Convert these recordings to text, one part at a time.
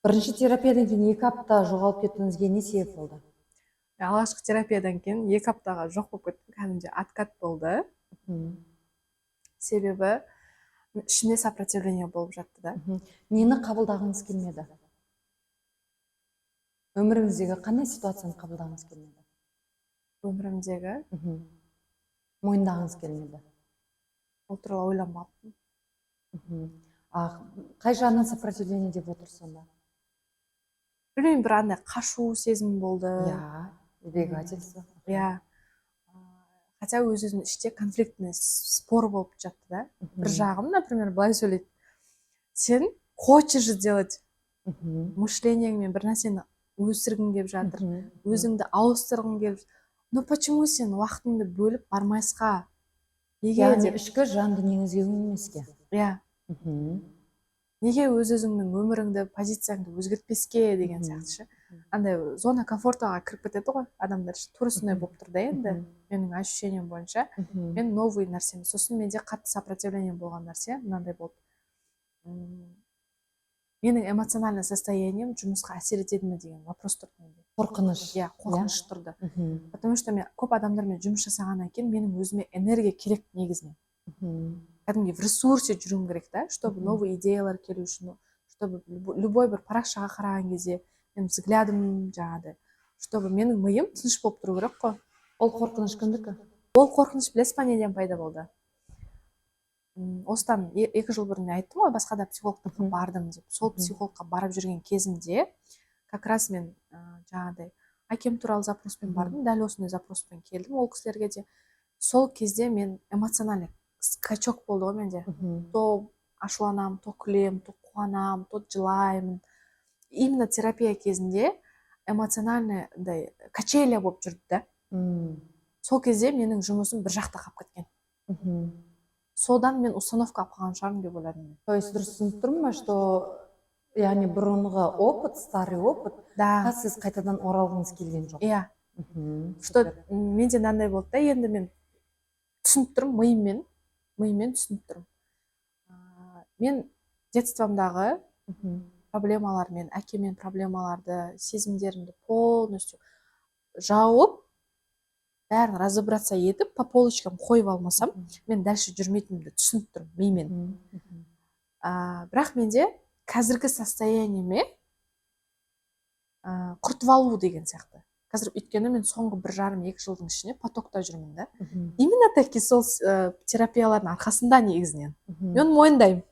Бірінші терапиядан кейін 2 апта жоғалып кетуіңізге не себеп болды? Алғашқы терапиядан кейін 2 аптаға жоқ болып кеттім, кәдімгідей откат болды. Себебі ішімде сопротивление болып жатты да. Нені қабылдағыңыз келмеді? Өміріңіздегі қандай ситуацияны қабылдағыңыз келмеді? Өмірімдегі Мойындағыңыз келмеді? ол туралы ойланбаппын. Қай жағынан сопротивление деп отырсыз сонда? Білмеймін, бір андай қашу сезім болды. Избегательство. Хотя өз-өзім іште конфликтный спор болып жатты да. Бір жағым, например, былай сөйлейді. Сен хочешь сделать мышлениеңмен бір нәрсені өсіргің келіп жатыр, өзіңді ауыстырғың келіп. Но почему сен уақытыңды бөліп бармайсқа? Яғни ішкі жан дүниеңізге үңілмеске. Неге өз-өзіңнің өміріңді, позицияңды өзгертпеске деген сияқты. Андай зона комфортаға кіріп кетеді ғой адамдар. Тура сондай болып тұр да енді. Менің ощущением бойынша. Мен новый нәрсені, сосын менде қатты сопротивление болған нәрсе мынандай болды. Менің эмоциональный состоянием жұмысқа әсер етеді ме деген вопрос тұрды менде. Қорқыныш. Қорқыныш тұрды. Потому что мен көп адамдармен жұмыс жасағаннан кейін менің өзіме энергия керек негізінен. Кәдімгі в ресурсе жүруім керек та, чтобы новый идеялар келу үшін, чтобы любой бір парақшаға қараған кезде менің взглядым жаңағыдай, чтобы менің миым тыныш болып тұру керек қой. Ол қорқыныш кімдікі? Ол қорқыныш білесіз ба неден пайда болды? Осыдан 2 жыл бұрын айттым ғой, басқа да психологтарға бардым деп. Сол психологқа барып жүрген кезімде как раз мен жаңағыдай әкем туралы запроспен бардым, дәл осындай запроспен келдім ол кісілерге де. Сол кезде мен эмоциональный скачок болды ғой менде. То ашуланам, то күлем, то қуанам, то жылаймын. Именно терапия кезінде эмоциональный качеля болып жүрді да. Сол кезде менің жұмысым бір жақта қалып кеткен. Содан мен установка алып қалған шығармын деп ойладым. То есть дұрыс түсініп тұрмын ба, что яғни бұрынғы опыт, старый опыт, сіз қайтадан оралғыңыз келген жоқ. Иә. Что менде мынандай болды да, енді мен түсініп тұрмын, миыммен түсініп тұрмын. Мен детствомдағы проблемалармен, әкемен проблемаларды, сезімдерімді полностью жауып, бәрін разобраться етіп, по полочкам қойып алмасам, мен дальше жүрмейтінімді түсініп тұрмын мимен. Бірақ менде қазіргі состояниеме құртып алу деген сияқты. Қазір өйткені мен соңғы 1,5-2 жылдың ішіне потокта жүрмін да. Именно таки сол терапиялардың арқасында негізінен. Мен мойындаймын.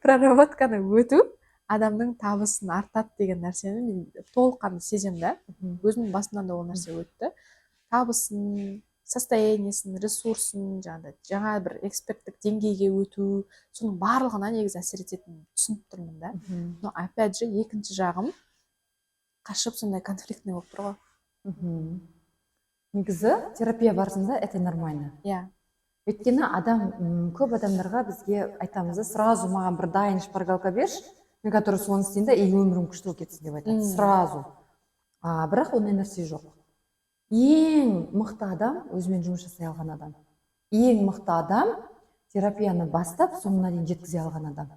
Проработканы өту адамның табысын артады деген нәрсені мен толыққанды сеземін да. Өзімнің басымнан да ол нәрсе өтті. Табысын, состояниесін, ресурсын, жаңа бір эксперттік деңгейге өту, соның барлығына негізі әсер ететінін түсініп тұрмын да. Но опять же, екінші жағым қашып сондай конфликтный болып тұр ғой. Негізі терапия барысында это нормально. Өйткені көп адамдарға бізге айтамыз, сразу маған бір дайын шпаргалка берші, мен который соны істейін да, өмірім күшті болып кетсін деп айтады. Сразу. Бірақ ондай нәрсе жоқ. Ең мықты адам өзімен жұмыс жасай алған адам. Ең мықты адам терапияны бастап, соңына дейін жеткізе алған адам.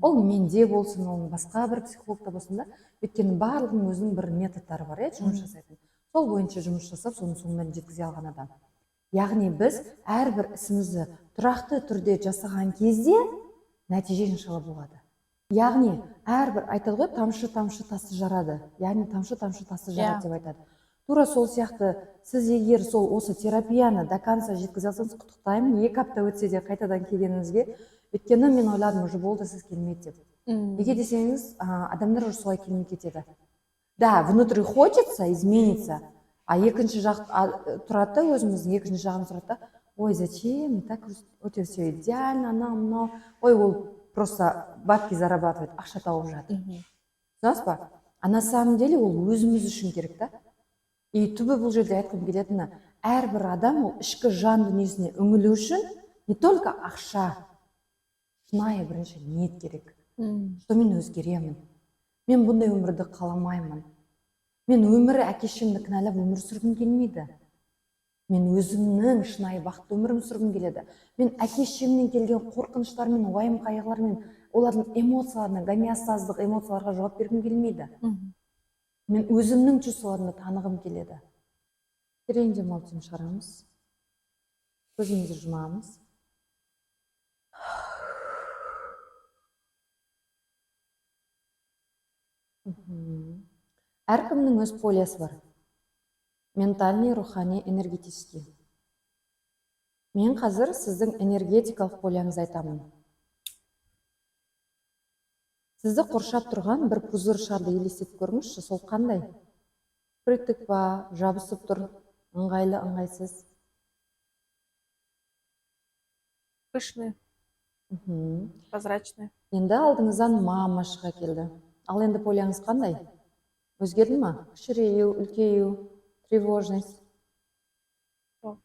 Ол менде болсын, ол басқа бір психологта болсын да, өйткені барлығының өзінің бір методтары бар, жұмыс жасайтын. Сол бойынша жұмыс жасап, соның соңына дейін жеткізе алған адам. Яғни біз әрбір ісімізді тұрақты түрде жасаған кезде нәтиже иншалла болады. Яғни әрбір айтады ғой, тамшы тасты жарады. Яғни тамшы тасты жарады деп айтады. Тура сол сияқты сіз егер сол осы терапияны до конца жеткізе алсаңыз, құттықтаймын. 2 апта өтсе де қайтадан келгеніңізге, өйткені мен ойладым, уже болды, сіз келмейді деп. Неге десеңіз, адамдар уже солай келмей кетеді. Да, внутри хочется измениться, екінші жақ тұрады да, өзіміздің екінші жағымыз тұрады да, ой, зачем, и так өте все идеально, анау, ой, ол просто бабки зарабатывает, ақша тауып жатыр. Түсінесіз ба? А на самом деле ол өзіміз үшін керек та. И түбі бұл жерде айтқым келетіні, әрбір адам ол ішкі жан дүниесіне үңілу үшін не только ақша, шынайы бірінші ниет керек. Что мен өзгеремін. Мен бұндай өмірді қаламаймын. Мен өмірі әке-шешемді кінәлап өмір сүргім келмейді. Мен өзімнің шынайы бақытты өмірім сүргім келеді. Мен әке-шешемнен келген қорқыныштармен, уайым қайғылармен олардың эмоцияларына, гомеостаздық эмоцияларға жауап бергім келмейді. Мгм. Мен өзімнің чувстволарымды танығым келеді. Терең демалып дем шығарамыз. Көзімізді жұмамыз. Әркімнің өз полиясы бар. Ментальный, рухани, энергетический. Мен қазір сіздің энергетикалық полияңызды айтамын. Сізді қоршап тұрған бір пузыр шарды елестетіп көріңізші, сол қандай? Притік па, жабысып тұр, ыңғайлы, ыңғайсыз. Пышный, прозрачный. Енді алдыңыздан мама шыға келді. Ал енді полияңыз қандай? Өзгерді ма? Кішірею, үлкею, тревожность. Жоқ.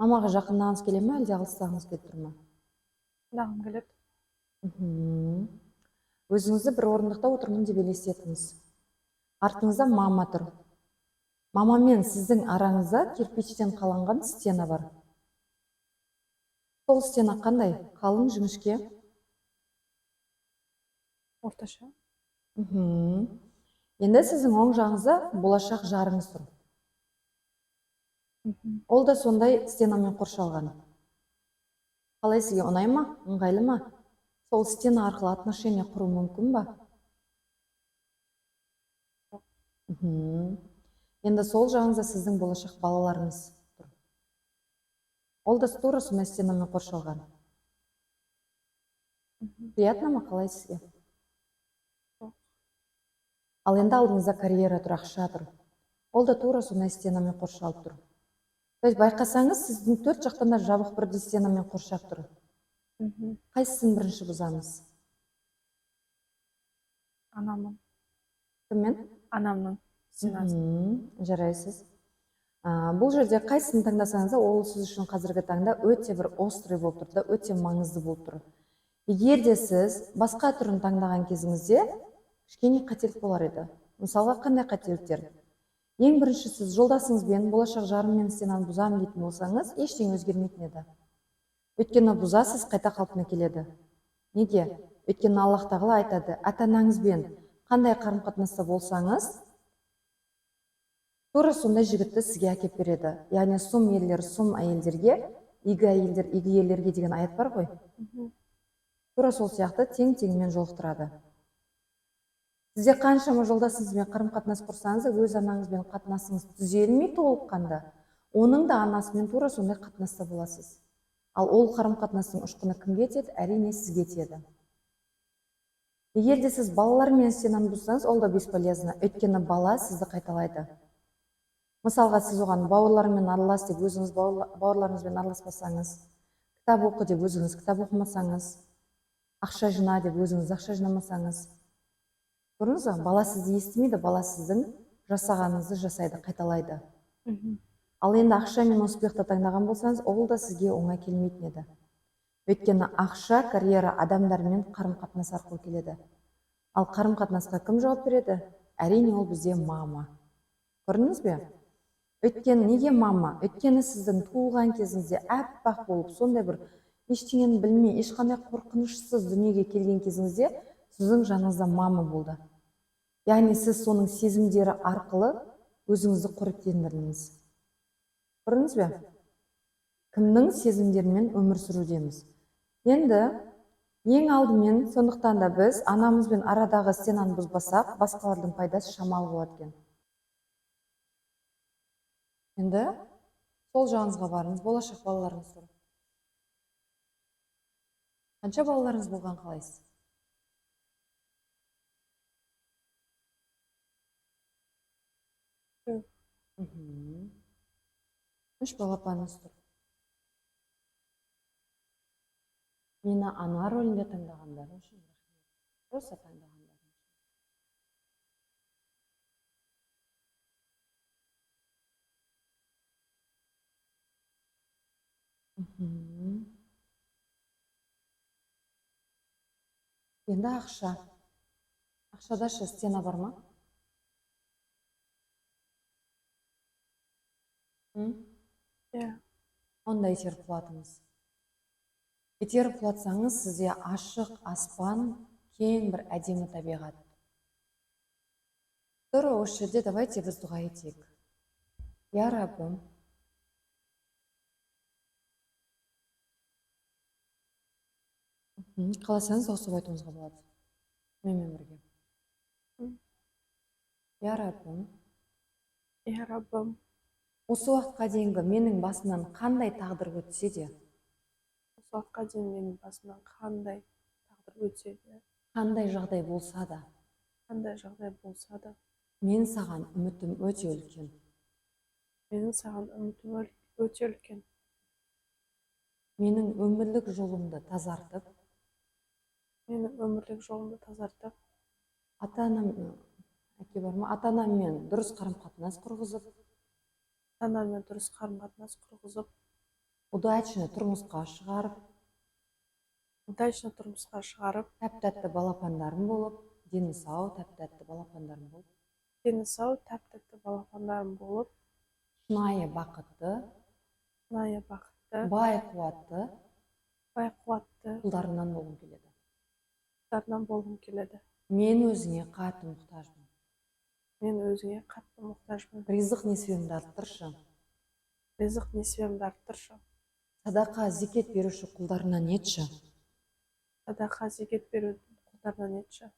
Мамаға жақындағыңыз келе ме, әлде алыстағыңыз келіп тұр ма? Жақындағым келеді. Өзіңізді бір орындықта отырмын деп елестетіңіз. Артыңызда мама тұр. Мама мен сіздің араңызда кирпичтен қаланған стена бар. Сол стена қандай? Қалың, жіңішке? Орташа. Енді сіздің оң жағыңызда болашақ жарыңыз тұр. Ол да сондай стенамен қоршалған. Қалай, сізге ұнай ма? Ыңғайлы ма? Сол стена арқылы отношения құру мүмкін ба? Енді сол жағыңызда сіздің болашақ балаларыңыз тұр. Ол да тура сондай стенамен қоршалған. Приятно ма, қалай сізге? Ал енді алдыңызда карьера тұр, ақша тұр. Ол да тура сондай стенамен қоршалып тұр. То есть байқасаңыз, сіздің төрт жақтан да жабық бір стенамен қоршап тұр. Қайсысын бірінші бұзамыз? Анамның. Кіммен? Анамның стенасын. Жарайсыз. Бұл жерде қайсысын таңдасаңыз да, ол сіз үшін қазіргі таңда өте бір острый болып тұр, да, өте маңызды болып тұр. Егер де сіз басқа түрін таңдаған кезіңізде кішкене қателік болар еді. Мысалға, қандай қателіктер? Ең бірінші, сіз жолдасыңызбен болашақ жарыммен стенаны бұзамын дейтін болсаңыз, ештеңе өзгермейтін еді. Өйткені бұзасыз, қайта қалпына келеді. Неге? Өйткені Аллах тағала айтады, ата-анаңызбен қандай қарым-қатынаста болсаңыз, тура сондай жігітті сізге әкеп береді. Яғни сұм ерлер сұм әйелдерге, игі әйелдер игі ерлерге деген аят бар ғой. Тура сол сияқты тең-теңімен жолықтырады. Сізде қаншама жолдасыңызбен қарым-қатынас құрсаңыз, өз анаңызбен қатынасыңыз түзелмей толыққанда, оның да анасымен тура сондай қатынаста боласыз. Ал ол қарым-қатынастың ұшқыны кімге тиеді? Әрине сізге тиеді. Егер де сіз балалармен стенаны бұзсаңыз, ол да бесполезно, өйткені бала сізді қайталайды. Мысалға, сіз оған бауырларымен аралас деп өзіңіз бауырларыңызбен араласпасаңыз, кітап оқы деп өзіңіз кітап оқымасаңыз, ақша жина деп өзіңіз ақша жинамасаңыз, көрдіңіз бе? Бала сізді естімейді, бала сіздің жасағаныңызды жасайды, қайталайды. Ал енді ақша мен успехты таңдаған болсаңыз, ол да сізге оңай келмейтін еді. Өйткені ақша, карьера адамдармен қарым-қатынас арқылы келеді. Ал қарым-қатынасқа кім жауап береді? Әрине, ол бізде мама. Көрдіңіз бе? Өйткені неге мама? Өйткені сіздің туылған кезіңізде әппақ болып, сондай бір ештеңені білмей, ешқандай қорқынышсыз дүниеге келген кезіңізде сіздің жаныңызда мама болды. Яғни сіз соның сезімдері арқылы өзіңізді қоректендірдіңіз. Көрдіңіз бе? Кімнің сезімдерімен өмір сүрудеміз. Енді ең алдымен, сондықтан да біз анамызбен арадағы стенаны бұзбасақ, басқалардың пайдасы шамалы болады екен. Енді сол жағыңызға барыңыз, болашақ балаларыңыз тұр. Қанша балаларыңыз болған қалайсыз? Үш балапаныңыз тұр. Мені ана рөлінде таңдағандарың үшін рахмет. Просто таңдағандарың үшін. Енді ақша. Ақшада стена бар ма? Иә. Ондай жер құлатыңыз. Итеріп құлатсаңыз, сізде ашық аспан, кең бір әдемі табиғат. Тұр, осы жерде давайте біз дұға етейік. Я Раббым, қаласаңыз дауыстап айтуыңызға болады. Менімен бірге. Я Раббым, Я Раббым, осы уақытқа дейінгі менің басымнан қандай тағдыр өтсе де, осы уақытқа дейін менің басымнан қандай тағдыр өтсе де, қандай жағдай болса да, қандай жағдай болса да, мен саған үмітім өте үлкен. менің саған үмітім өте үлкен. Менің өмірлік жолымды тазартып, Менің өмірлік жолымды тазартып, ата-анаммен дұрыс қарым-қатынас құрғызып, ата-анаммен дұрыс қарым-қатынас құрғызып, удачно тұрмысқа шығарып, удачно тұрмысқа шығарып, тәп-тәтті балапандарым болып, дені сау, тәп-тәтті балапандарым болып, дені сау, тәп-тәтті балапандарым болып, шынайы бақытты, шынайы бақытты, бай қуатты бай қуатты құлдарыңнан болғым келеді. құлдарынан болғым келеді. Мен өзіңе қатты мұқтажбын. Мен өзіңе қатты мұқтажбын. Ризық несібемді арттыршы. Ризық несібемді арттыршы. Садақа, зекет беруші құлдарынан етші. Садақа, зекет беру құлдарынан етші.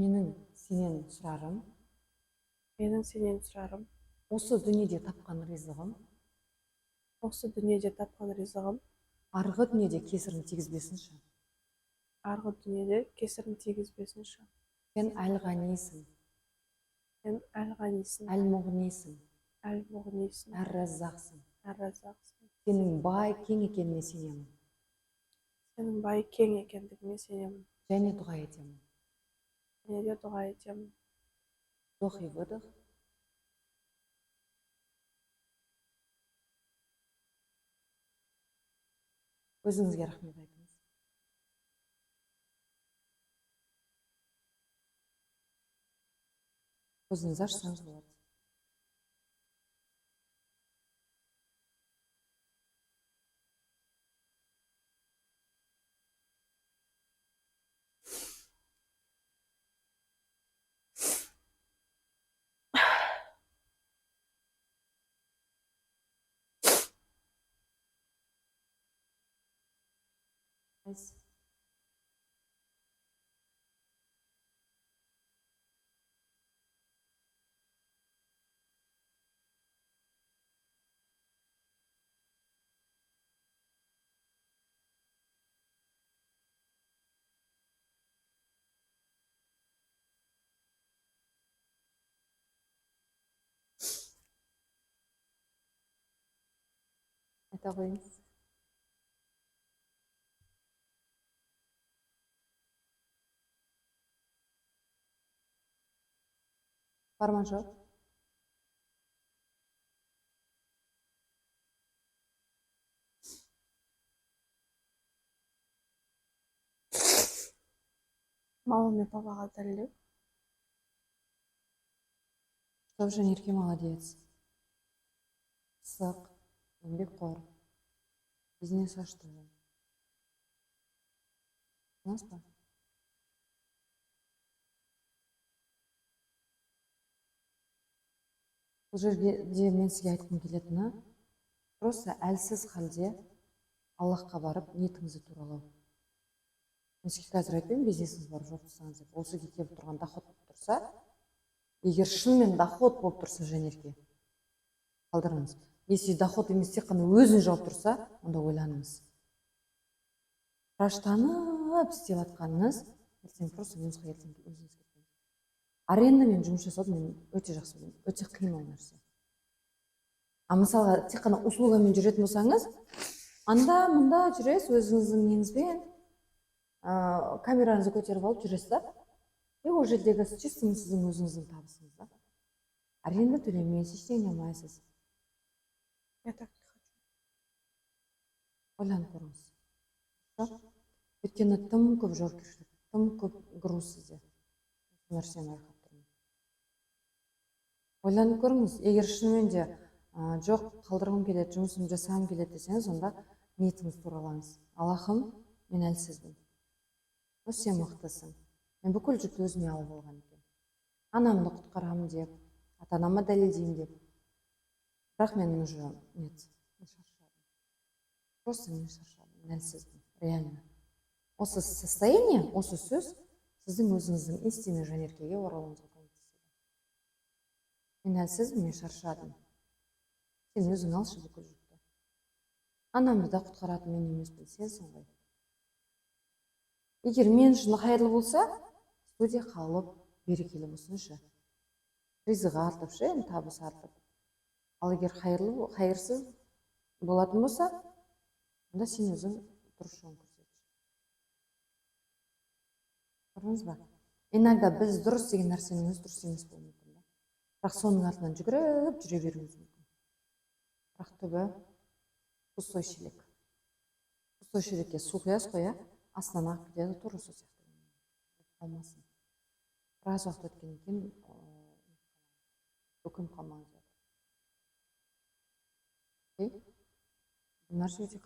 Менің сенен сұрарым, менің сенен сұрарым, осы дүниеде тапқан ризығым, осы дүниеде тапқан ризығым, арғы дүниеде кесірін тигізбесінші. арғы дүниеде кесірін тигізбесінші. Сен әл-ғанисың, сен әл-ғанисың, әл-мұғнисың, әл-мұғнисың, әр-раззақсың. әр-раззақсың. Сенің бай, кең екеніне сенемін. Сенің бай, кең екендігіне сенемін. Және дұға етемін. Және де дұға етемін. Вдох и выдох. Өзіңізге рахмет айтыңыз. Көзіңізді ашсаңыз болады. Айта қойыңыз. Бар ма жоқ? Мама мен папаға дәлелдеу. Чтоб Жанерке молодец. Пысық, еңбекқор, бизнес ашты. Білесіз ба? Бұл жерде мен сізге айтқым келетіні, просто әлсіз халде Аллахқа барып ниетіңізді туралау. Мен сізге қазір айтпаймын, бизнесіңіз бар жоқ тұрсаңыз деп. Ол сізге келіп тұрған доход болып тұрса, егер шынымен доход болып тұрса, Жанерке, қалдырыңыз. Если доход емес тек қана өзін жауып тұрса, онда ойланыңыз. Раштанып істеп жатқаныңыз, ертең просто жұмысқа ертең өзіңіз кеткенсіз. Арендамен жұмыс жасауды мен өте жақсы білемін, өте қиын ол нәрсе. А мысалға тек қана услугамен жүретін болсаңыз, анда-мында жүресіз, өзіңіздің неңізбен камераңызды көтеріп алып жүресіз да, ол жердегі чисто сіздің өзіңіздің табысыңыз да. Аренда төлемейсіз, ештеңе алмайсыз. Я так не хочу. Ойланып көріңіз. Өйткені тым көп жауапкершілік, тым көп груз сізде. Нәрсені байқап тұрмын. Ойланып көріңіз, егер шынымен де жоқ, қалдырғым келеді, жұмысымды жасағым келеді десеңіз, онда ниетіңізді туралаңыз. Аллахым, мен әлсізбін. Сен мықтысың. Мен бүкіл жүкті өзіме алып алған екен. Анамды құтқарамын деп, ата-анама дәлелдеймін деп. Бірақ мен уже шаршадым. Просто мен шаршадым, мен әлсізбін, реально. Осы состояние, осы сөз сіздің өзіңіздің истинный жанеркеге оралуыңызға көмектеседі. Мен әлсізбін, мен шаршадым. Сен өзің алшы бүкіл жүкті. Анамды да құтқаратын мен емеспін, сенсің ғой. Егер мен үшін қайырлы болса, студия қалып, берекелі болсыншы. Ризығы артып, табысы артып. Ал егер қайырсыз болатын болса, онда сен өзің дұрыс жолын көрсетші. Көрдіңіз ба? Иногда біз дұрыс деген нәрсенің өзі дұрыс емес болуы мүмкін. Бірақ соның артынан жүгіріп жүре беруіміз мүмкін. Бірақ түбі пустой шелек. Пустой шелекке су құясыз қой, астынан ағып кетеді, тура сол сияқты. Қалмасын. Біраз уақыт өткеннен кейін өкініп қалмаңыз. Бұл нәрсе өте